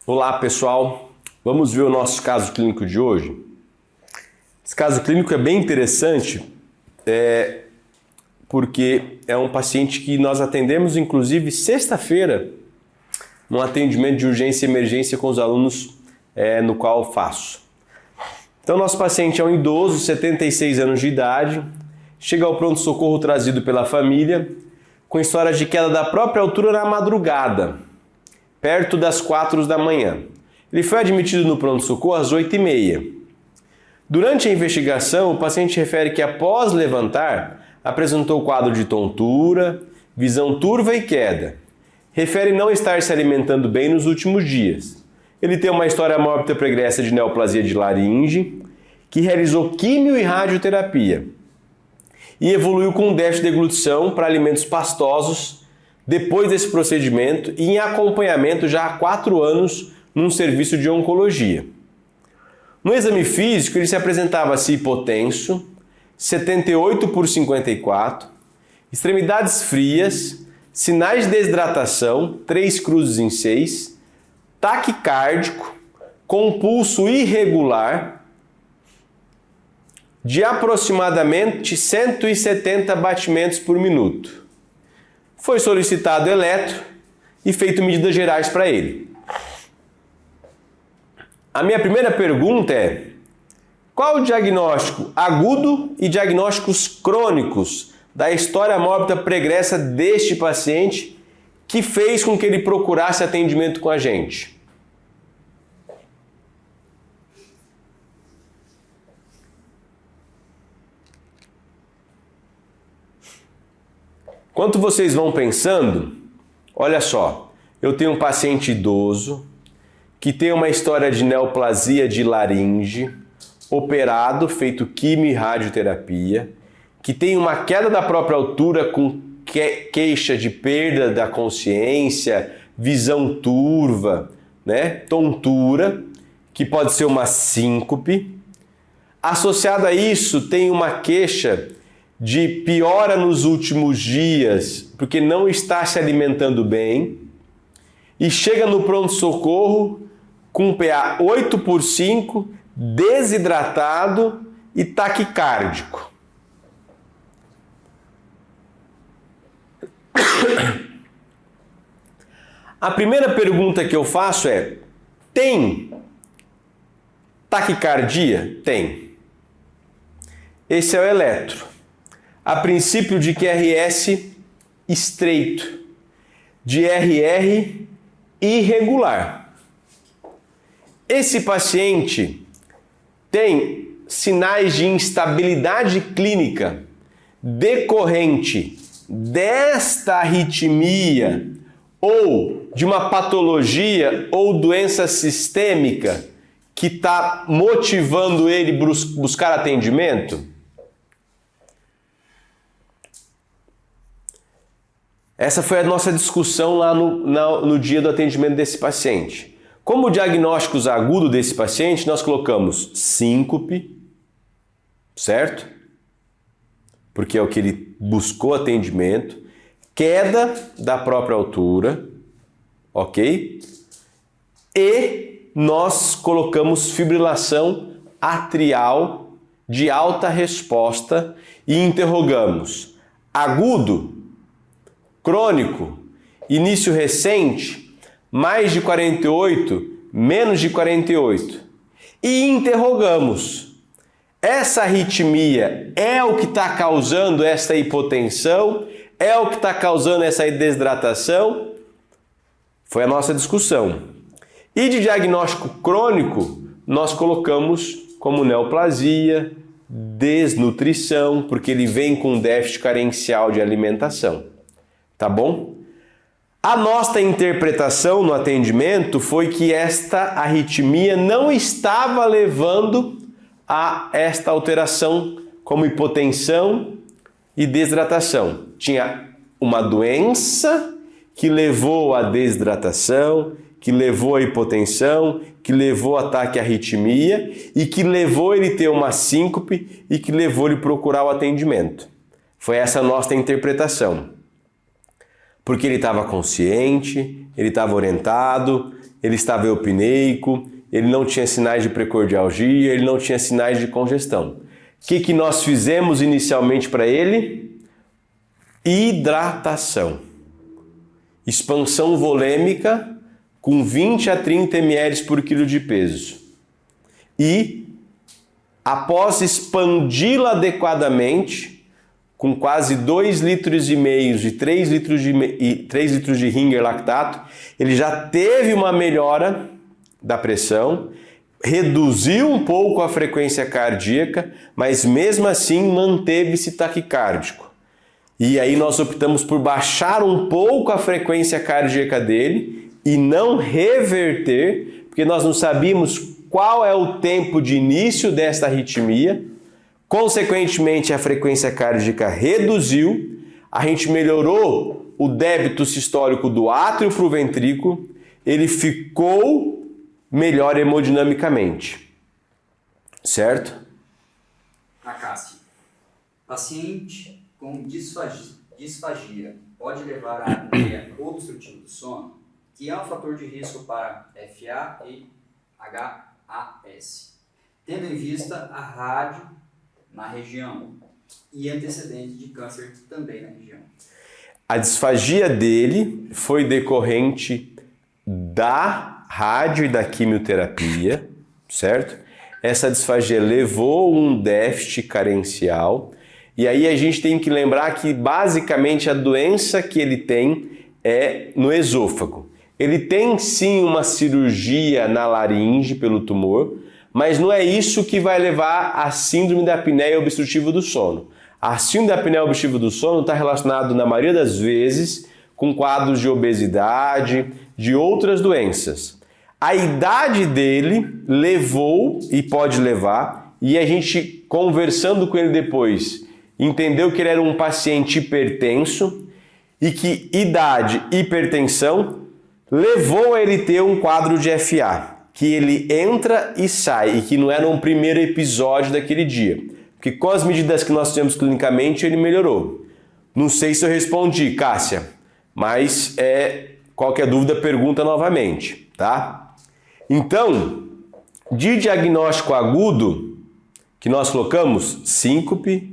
Olá pessoal, vamos ver o nosso caso clínico de hoje. Esse caso clínico é bem interessante, porque é um paciente que nós atendemos inclusive sexta-feira, num atendimento de urgência e emergência com os alunos no qual eu faço. Então nosso paciente é um idoso, 76 anos de idade, chega ao pronto-socorro trazido pela família, com história de queda da própria altura na madrugada, perto das 4 da manhã. Ele foi admitido no pronto-socorro às 8h30. Durante a investigação, o paciente refere que após levantar, apresentou quadro de tontura, visão turva e queda. Refere não estar se alimentando bem nos últimos dias. Ele tem uma história mórbida pregressa de neoplasia de laringe, que realizou quimio e radioterapia e evoluiu com déficit de deglutição para alimentos pastosos depois desse procedimento e em acompanhamento já há 4 anos num serviço de oncologia. No exame físico, ele se apresentava-se hipotenso, 78/54, extremidades frias, sinais de desidratação, 3 cruzes em 6, taquicárdico, com pulso irregular, de aproximadamente 170 batimentos por minuto. Foi solicitado eletro e feito medidas gerais para ele. A minha primeira pergunta é: qual o diagnóstico agudo e diagnósticos crônicos da história mórbida pregressa deste paciente que fez com que ele procurasse atendimento com a gente? Enquanto vocês vão pensando, olha só, eu tenho um paciente idoso que tem uma história de neoplasia de laringe, operado, feito quimio e radioterapia, que tem uma queda da própria altura com queixa de perda da consciência, visão turva, tontura, que pode ser uma síncope. Associado a isso, tem uma queixa de piora nos últimos dias, porque não está se alimentando bem, e chega no pronto-socorro com um PA 8/5, desidratado e taquicárdico. A primeira pergunta que eu faço é: tem taquicardia? Tem. Esse é o eletro. A princípio de QRS estreito, de RR irregular. Esse paciente tem sinais de instabilidade clínica decorrente desta arritmia ou de uma patologia ou doença sistêmica que está motivando ele buscar atendimento? Essa foi a nossa discussão lá no dia do atendimento desse paciente. Como diagnósticos agudos desse paciente, nós colocamos síncope, certo? Porque é o que ele buscou atendimento, queda da própria altura, ok? E nós colocamos fibrilação atrial de alta resposta e interrogamos agudo, crônico, início recente, mais de 48, menos de 48. E interrogamos: essa arritmia é o que está causando essa hipotensão? É o que está causando essa desidratação? Foi a nossa discussão. E de diagnóstico crônico, nós colocamos como neoplasia, desnutrição, porque ele vem com déficit carencial de alimentação. Tá bom? A nossa interpretação no atendimento foi que esta arritmia não estava levando a esta alteração como hipotensão e desidratação. Tinha uma doença que levou à desidratação, que levou à hipotensão, que levou a ataque à arritmia e que levou ele a ter uma síncope e que levou ele a procurar o atendimento. Foi essa a nossa interpretação. Porque ele estava consciente, ele estava orientado, ele estava eupneico, ele não tinha sinais de precordialgia, ele não tinha sinais de congestão. O que nós fizemos inicialmente para ele? Hidratação. Expansão volêmica com 20 a 30 ml por quilo de peso. E, após expandi-la adequadamente, com quase 2,5 litros e 3 litros de Ringer lactato, ele já teve uma melhora da pressão, reduziu um pouco a frequência cardíaca, mas mesmo assim manteve-se taquicárdico. E aí nós optamos por baixar um pouco a frequência cardíaca dele e não reverter, porque nós não sabíamos qual é o tempo de início desta arritmia. Consequentemente, a frequência cardíaca reduziu, a gente melhorou o débito sistólico do átrio para o ventrículo, ele ficou melhor hemodinamicamente. Certo? A Cássia. Paciente com disfagia pode levar a apneia obstrutiva do sono, que é um fator de risco para FA e HAS, tendo em vista a rádio na região e antecedente de câncer também na região. A disfagia dele foi decorrente da rádio e da quimioterapia, certo? Essa disfagia levou um déficit carencial. E aí a gente tem que lembrar que basicamente a doença que ele tem é no esôfago. Ele tem sim uma cirurgia na laringe pelo tumor, mas não é isso que vai levar à síndrome da apneia obstrutiva do sono. A síndrome da apneia obstrutiva do sono está relacionado na maioria das vezes com quadros de obesidade, de outras doenças. A idade dele levou e pode levar, e a gente conversando com ele depois entendeu que ele era um paciente hipertenso e que idade e hipertensão levou a ele ter um quadro de FA, que ele entra e sai e que não era um primeiro episódio daquele dia. Porque com as medidas que nós temos clinicamente ele melhorou. Não sei se eu respondi, Cássia, mas qualquer dúvida pergunta novamente, tá? Então, de diagnóstico agudo, que nós colocamos síncope.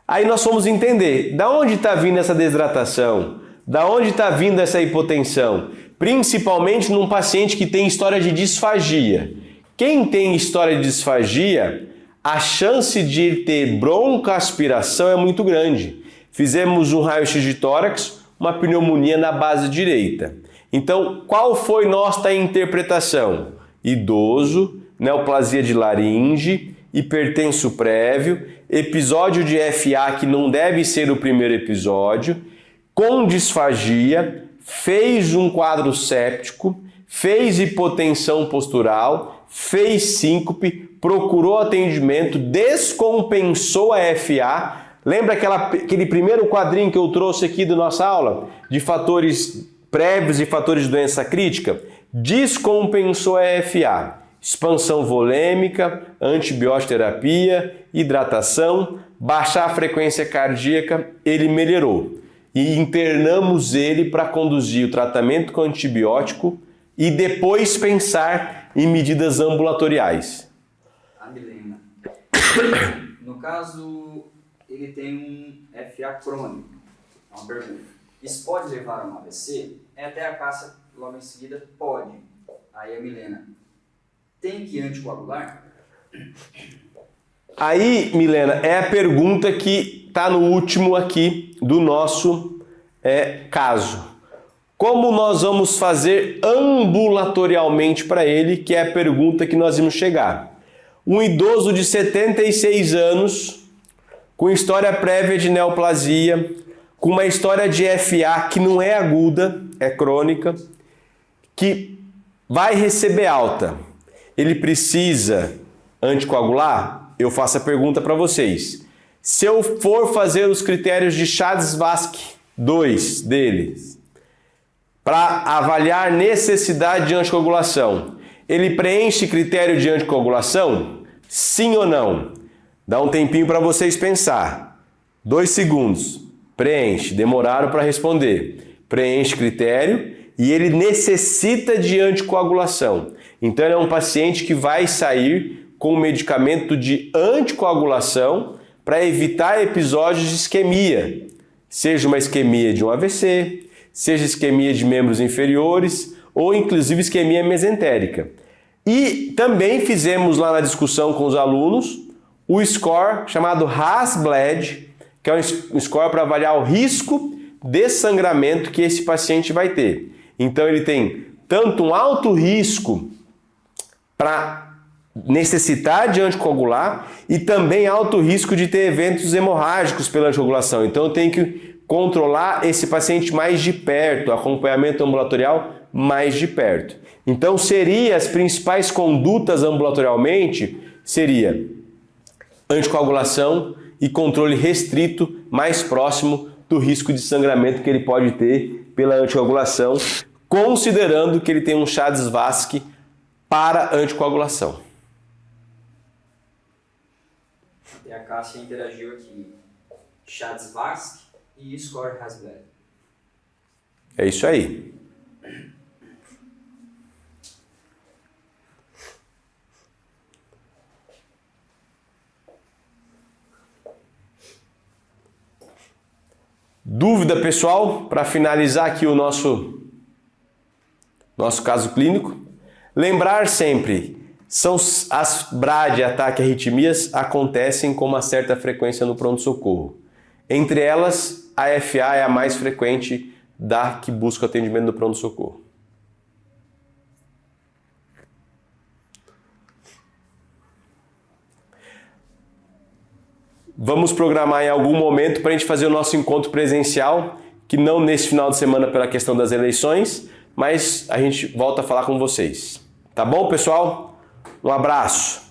Aí nós fomos entender da onde está vindo essa desidratação, da onde está vindo essa hipotensão, principalmente num paciente que tem história de disfagia. Quem tem história de disfagia, a chance de ter broncoaspiração é muito grande. Fizemos um raio-x de tórax, uma pneumonia na base direita. Então, qual foi nossa interpretação? Idoso, neoplasia de laringe, hipertenso prévio, episódio de FA que não deve ser o primeiro episódio, com disfagia, fez um quadro séptico, fez hipotensão postural, fez síncope, procurou atendimento, descompensou a FA. Lembra aquele primeiro quadrinho que eu trouxe aqui da nossa aula? De fatores prévios e fatores de doença crítica? Descompensou a FA. Expansão volêmica, antibiótico terapia, hidratação, baixar a frequência cardíaca, ele melhorou. E internamos ele para conduzir o tratamento com antibiótico e depois pensar em medidas ambulatoriais. A Milena. No caso, ele tem um FA crônico. É uma pergunta. Isso pode levar a um AVC? Até a Cássia, logo em seguida, pode. Aí a Milena. Tem que anticoagular? Aí, Milena, é a pergunta que está no último aqui do nosso caso. Como nós vamos fazer ambulatorialmente para ele, que é a pergunta que nós vamos chegar. Um idoso de 76 anos, com história prévia de neoplasia, com uma história de FA que não é aguda, é crônica, que vai receber alta. Ele precisa anticoagular? Eu faço a pergunta para vocês. Se eu for fazer os critérios de Chades-Vasque 2 deles, para avaliar necessidade de anticoagulação, ele preenche critério de anticoagulação? Sim ou não? Dá um tempinho para vocês pensar. 2 segundos. Preenche. Demoraram para responder. Preenche critério. e ele necessita de anticoagulação. Então ele é um paciente que vai sair com medicamento de anticoagulação para evitar episódios de isquemia, seja uma isquemia de um AVC, seja isquemia de membros inferiores ou inclusive isquemia mesentérica. E também fizemos lá na discussão com os alunos o score chamado RAS-BLED, que é um score para avaliar o risco de sangramento que esse paciente vai ter. Então ele tem tanto um alto risco para necessitar de anticoagular e também alto risco de ter eventos hemorrágicos pela anticoagulação. Então eu tenho que controlar esse paciente mais de perto, acompanhamento ambulatorial mais de perto. Então as principais condutas ambulatorialmente seria anticoagulação e controle restrito mais próximo do risco de sangramento que ele pode ter pela anticoagulação, considerando que ele tem um Chades-Vasque para anticoagulação. E a Cássia interagiu aqui. Chades-Vasque e score RAS-BLED. É isso aí. Dúvida, pessoal, para finalizar aqui o nosso caso clínico? Lembrar sempre, as BRAD, ataque e arritmias, acontecem com uma certa frequência no pronto-socorro. Entre elas, a FA é a mais frequente da que busca o atendimento no pronto-socorro. Vamos programar em algum momento para a gente fazer o nosso encontro presencial, que não nesse final de semana pela questão das eleições, mas a gente volta a falar com vocês. Tá bom, pessoal? Um abraço!